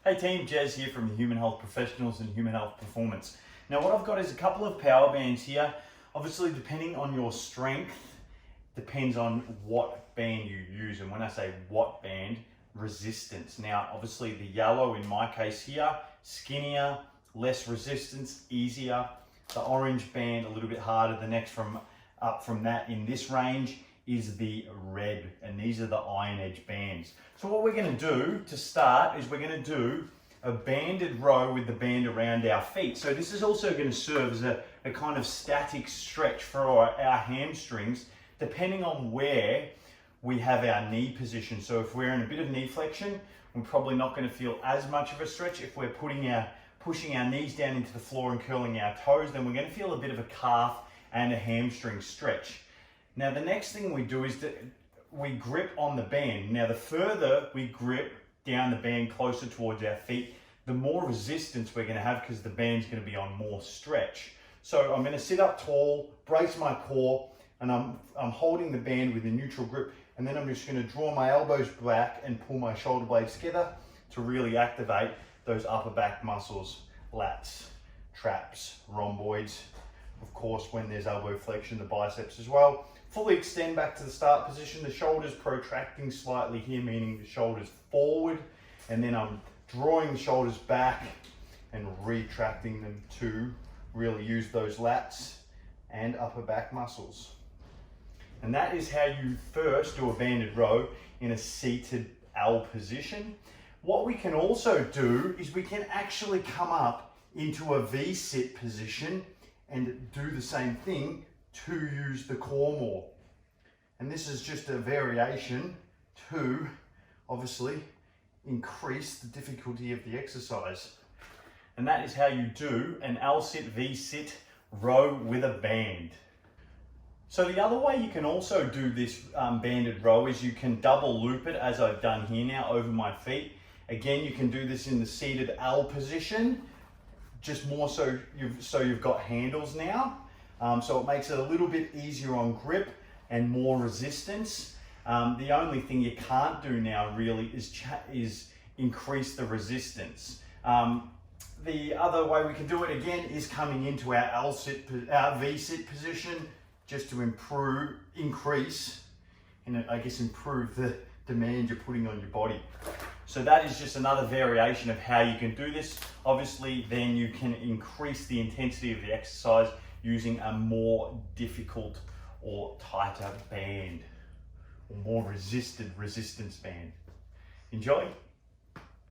Hey team, Jez here from the Human Health Professionals and Human Health Performance. Now what I've got is a couple of power bands here. Obviously depending on your strength, depends on what band you use. And when I say what band, resistance. Now obviously the yellow in my case here, skinnier, less resistance, easier. The orange band a little bit harder. The next up from that in this range is the red, and these are the iron edge bands. So what we're going to do to start is we're going to do a banded row with the band around our feet. So this is also going to serve as a kind of static stretch for our hamstrings, depending on where we have our knee position. So if we're in a bit of knee flexion, we're probably not going to feel as much of a stretch. If we're pushing our knees down into the floor and curling our toes, then we're going to feel a bit of a calf and a hamstring stretch. Now the next thing we do is that we grip on the band. Now the further we grip down the band closer towards our feet, the more resistance we're going to have because the band's going to be on more stretch. So I'm going to sit up tall, brace my core, and I'm holding the band with a neutral grip, and then I'm just going to draw my elbows back and pull my shoulder blades together to really activate those upper back muscles, lats, traps, rhomboids. Of course, when there's elbow flexion, the biceps as well. Fully extend back to the start position, the shoulders protracting slightly here, meaning the shoulders forward, and then I'm drawing the shoulders back and retracting them to really use those lats and upper back muscles. And that is how you first do a banded row in a seated L position. What we can also do is we can actually come up into a V-sit position and do the same thing to use the core more. And this is just a variation to obviously increase the difficulty of the exercise. And that is how you do an L-sit, V-sit row with a band. So the other way you can also do this banded row is you can double loop it, as I've done here now over my feet. Again, you can do this in the seated L position, just more so you've got handles now. So it makes it a little bit easier on grip and more resistance. The only thing you can't do now really is increase the resistance. The other way we can do it again is coming into our V-sit position, just to increase, and I guess improve the demand you're putting on your body. So that is just another variation of how you can do this. Obviously, then you can increase the intensity of the exercise using a more difficult or tighter band, or more resistance band. Enjoy.